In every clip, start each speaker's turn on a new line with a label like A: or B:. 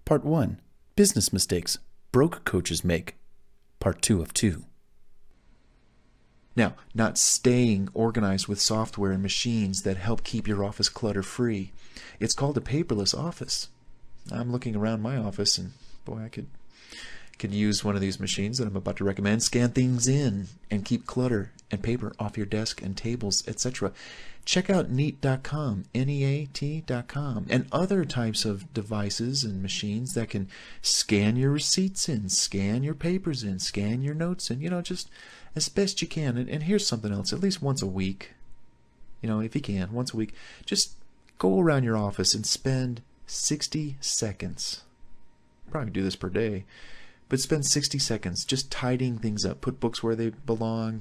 A: Part 1. Business Mistakes Broke Coaches Make. Part 2 of 2. Now, not staying organized with software and machines that help keep your office clutter-free. It's called a paperless office. I'm looking around my office and, boy, I could use one of these machines that I'm about to recommend. Scan things in and keep clutter and paper off your desk and tables, etc. Check out neat.com, Neat.com, and other types of devices and machines that can scan your receipts in, scan your papers in, scan your notes in, just as best you can. And here's something else, at least once a week, if you can, once a week, just go around your office and spend 60 seconds. Probably do this per day, but spend 60 seconds just tidying things up. Put books where they belong,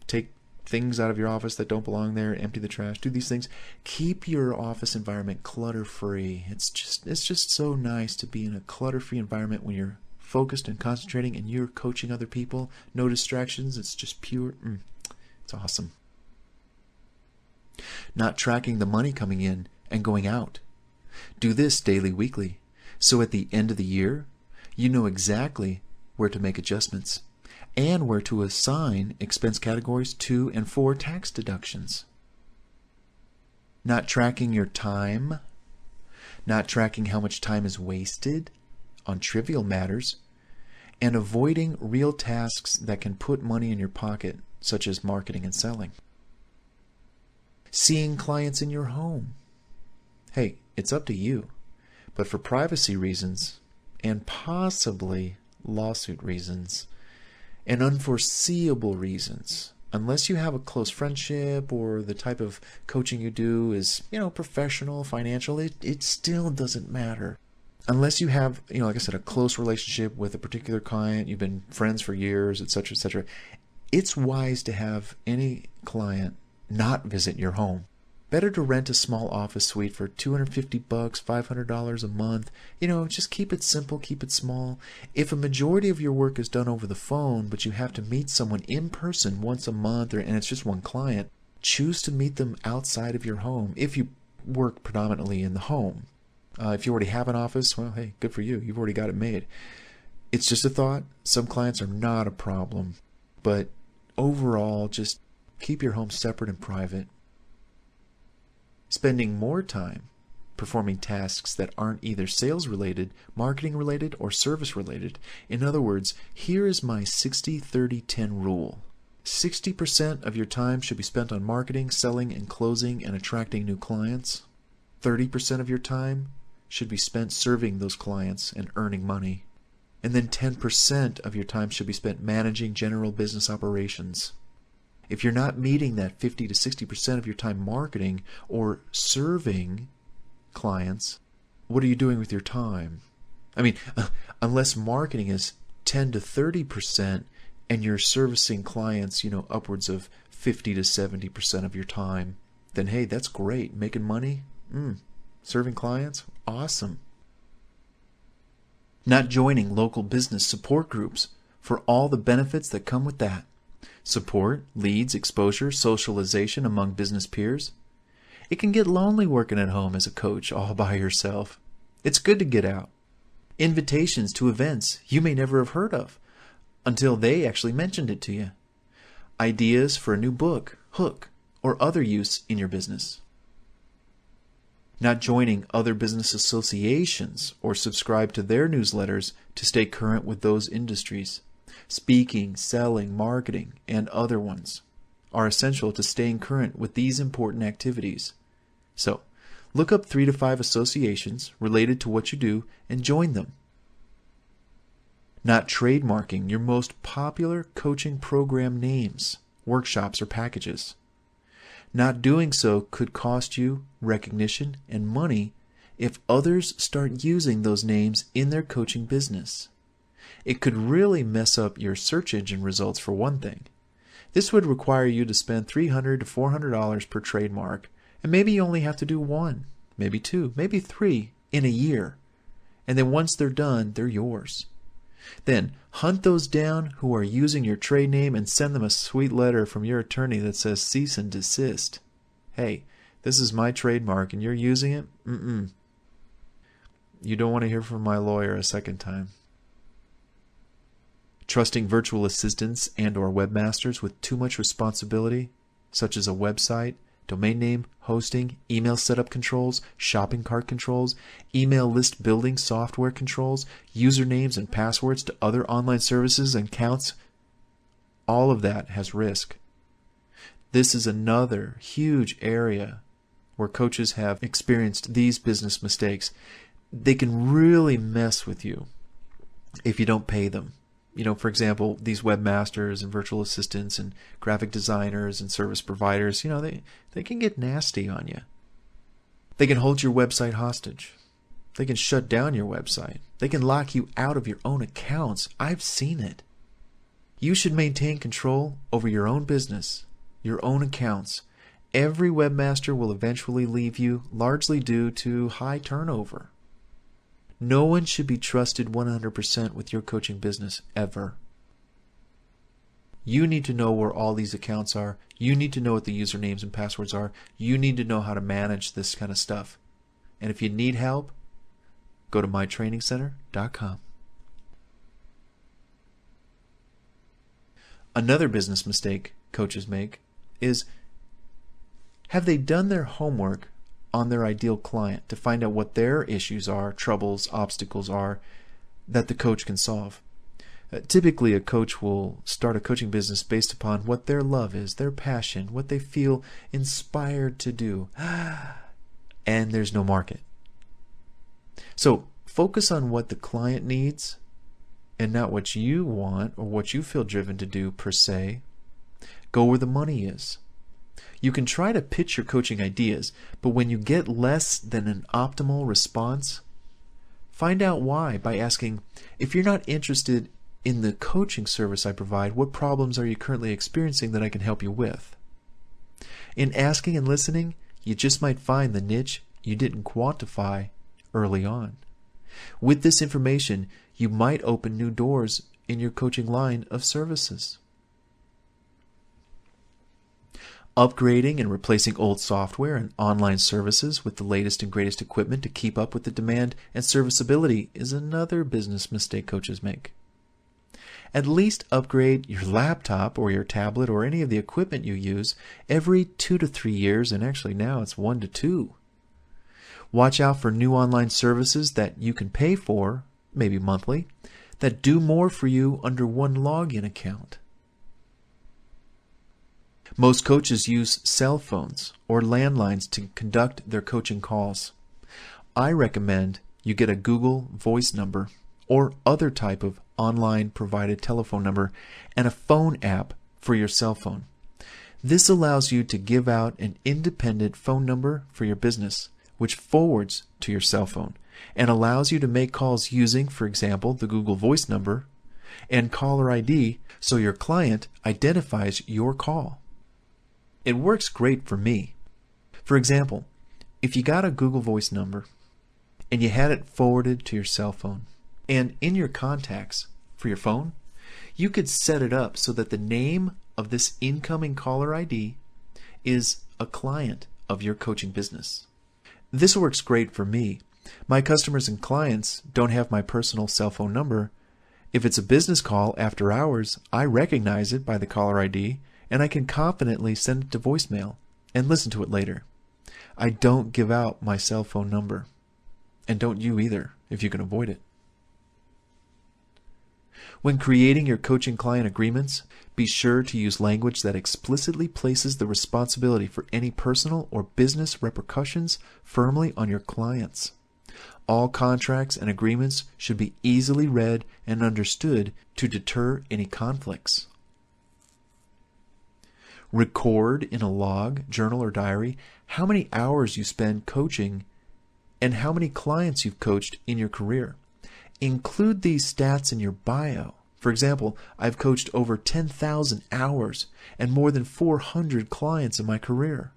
A: take things out of your office that don't belong there, empty the trash, do these things. Keep your office environment clutter-free. It's just so nice to be in a clutter-free environment when you're focused and concentrating and you're coaching other people. No distractions. It's just pure. It's awesome. Not tracking the money coming in and going out. Do this daily, weekly. So at the end of the year, you know exactly where to make adjustments and where to assign expense categories to and for tax deductions. Not tracking your time, not tracking how much time is wasted on trivial matters, and avoiding real tasks that can put money in your pocket, such as marketing and selling. Seeing clients in your home. Hey, it's up to you, but for privacy reasons and possibly lawsuit reasons and unforeseeable reasons, unless you have a close friendship or the type of coaching you do is, professional, financial, it still doesn't matter. Unless you have, like I said, a close relationship with a particular client, you've been friends for years, etc., etc., it's wise to have any client not visit your home. Better to rent a small office suite for $250, $500 a month. Just keep it simple, keep it small. If a majority of your work is done over the phone, but you have to meet someone in person once a month, and it's just one client, choose to meet them outside of your home if you work predominantly in the home. If you already have an office, well, hey, good for you. You've already got it made. It's just a thought. Some clients are not a problem, but overall, just keep your home separate and private. Spending more time performing tasks that aren't either sales-related, marketing-related, or service-related. In other words, here is my 60-30-10 rule. 60% of your time should be spent on marketing, selling, and closing and attracting new clients. 30% of your time should be spent serving those clients and earning money. And then 10% of your time should be spent managing general business operations. If you're not meeting that 50 to 60% of your time marketing or serving clients, what are you doing with your time? Unless marketing is 10 to 30% and you're servicing clients, upwards of 50 to 70% of your time, then hey, that's great. Making money? Serving clients? Awesome. Not joining local business support groups for all the benefits that come with that. Support, leads, exposure, socialization among business peers. It can get lonely working at home as a coach all by yourself. It's good to get out. Invitations to events you may never have heard of until they actually mentioned it to you. Ideas for a new book, hook, or other use in your business. Not joining other business associations or subscribe to their newsletters to stay current with those industries. Speaking, selling, marketing, and other ones are essential to staying current with these important activities. So, look up 3 to 5 associations related to what you do and join them. Not trademarking your most popular coaching program names, workshops, or packages. Not doing so could cost you recognition and money if others start using those names in their coaching business. It could really mess up your search engine results for one thing. This would require you to spend $300 to $400 per trademark, and maybe you only have to do 1, maybe 2, maybe 3 in a year. And then once they're done, they're yours. Then hunt those down who are using your trade name and send them a sweet letter from your attorney that says cease and desist. Hey, this is my trademark and you're using it? You don't want to hear from my lawyer a second time. Trusting virtual assistants and or webmasters with too much responsibility, such as a website, domain name, hosting, email setup controls, shopping cart controls, email list building software controls, usernames and passwords to other online services and accounts, all of that has risk. This is another huge area where coaches have experienced these business mistakes. They can really mess with you if you don't pay them. For example, these webmasters and virtual assistants and graphic designers and service providers, they can get nasty on you. They can hold your website hostage. They can shut down your website. They can lock you out of your own accounts. I've seen it. You should maintain control over your own business, your own accounts. Every webmaster will eventually leave you, largely due to high turnover. No one should be trusted 100% with your coaching business, ever. You need to know where all these accounts are. You need to know what the usernames and passwords are. You need to know how to manage this kind of stuff. And if you need help, go to mytrainingcenter.com. Another business mistake coaches make is, have they done their homework on their ideal client to find out what their issues are, troubles, obstacles are that the coach can solve? Typically, a coach will start a coaching business based upon what their love is, their passion, what they feel inspired to do. And there's no market. So focus on what the client needs and not what you want or what you feel driven to do per se. Go where the money is. You can try to pitch your coaching ideas, but when you get less than an optimal response, find out why by asking, if you're not interested in the coaching service I provide, what problems are you currently experiencing that I can help you with? In asking and listening, you just might find the niche you didn't quantify early on. With this information, you might open new doors in your coaching line of services. Upgrading and replacing old software and online services with the latest and greatest equipment to keep up with the demand and serviceability is another business mistake coaches make. At least upgrade your laptop or your tablet or any of the equipment you use every 2 to 3 years, and actually now it's 1 to 2. Watch out for new online services that you can pay for, maybe monthly, that do more for you under one login account. Most coaches use cell phones or landlines to conduct their coaching calls. I recommend you get a Google Voice number or other type of online provided telephone number and a phone app for your cell phone. This allows you to give out an independent phone number for your business, which forwards to your cell phone and allows you to make calls using, for example, the Google Voice number and caller ID so your client identifies your call. It works great for me. For example, if you got a Google Voice number and you had it forwarded to your cell phone, and in your contacts for your phone, you could set it up so that the name of this incoming caller ID is a client of your coaching business. This works great for me. My customers and clients don't have my personal cell phone number. If it's a business call after hours, I recognize it by the caller ID, and I can confidently send it to voicemail and listen to it later. I don't give out my cell phone number, and don't you either if you can avoid it. When creating your coaching client agreements, be sure to use language that explicitly places the responsibility for any personal or business repercussions firmly on your clients. All contracts and agreements should be easily read and understood to deter any conflicts. Record in a log, journal, or diary how many hours you spend coaching and how many clients you've coached in your career. Include these stats in your bio. For example, I've coached over 10,000 hours and more than 400 clients in my career.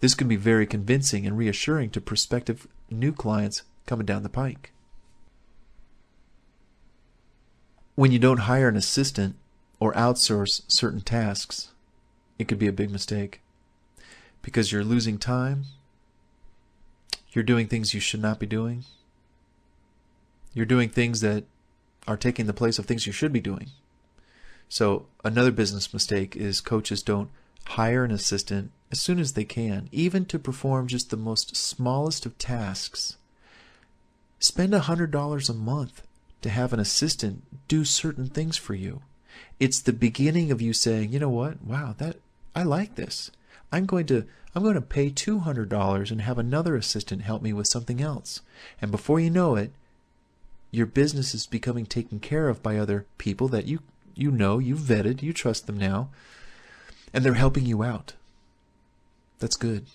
A: This can be very convincing and reassuring to prospective new clients coming down the pike. When you don't hire an assistant or outsource certain tasks, it could be a big mistake because you're losing time, you're doing things you should not be doing, You're doing things that are taking the place of things you should be doing. So another business mistake is coaches don't hire an assistant as soon as they can, even to perform just the most smallest of tasks. Spend $100 a month to have an assistant do certain things for you. It's the beginning of you saying, you know what? Wow, I like this. I'm going to pay $200 and have another assistant help me with something else. And before you know it, your business is becoming taken care of by other people that you know, you've vetted, you trust them now, and they're helping you out. That's good.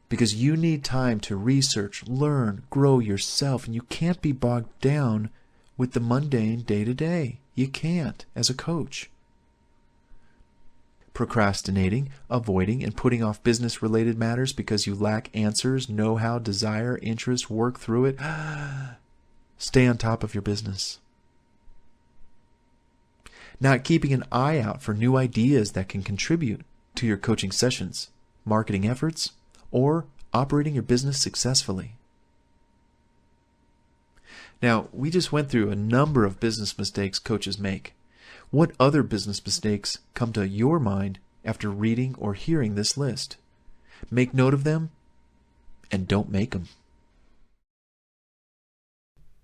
A: Because you need time to research, learn, grow yourself, and you can't be bogged down with the mundane day-to-day. You can't as a coach. Procrastinating, avoiding, and putting off business-related matters because you lack answers, know-how, desire, interest, work through it. Stay on top of your business. Not keeping an eye out for new ideas that can contribute to your coaching sessions, marketing efforts, or operating your business successfully. Now, we just went through a number of business mistakes coaches make. What other business mistakes come to your mind after reading or hearing this list? Make note of them and don't make them.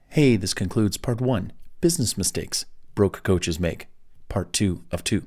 A: Hey, this concludes Part 1, Business Mistakes Broke Coaches Make, Part 2 of 2.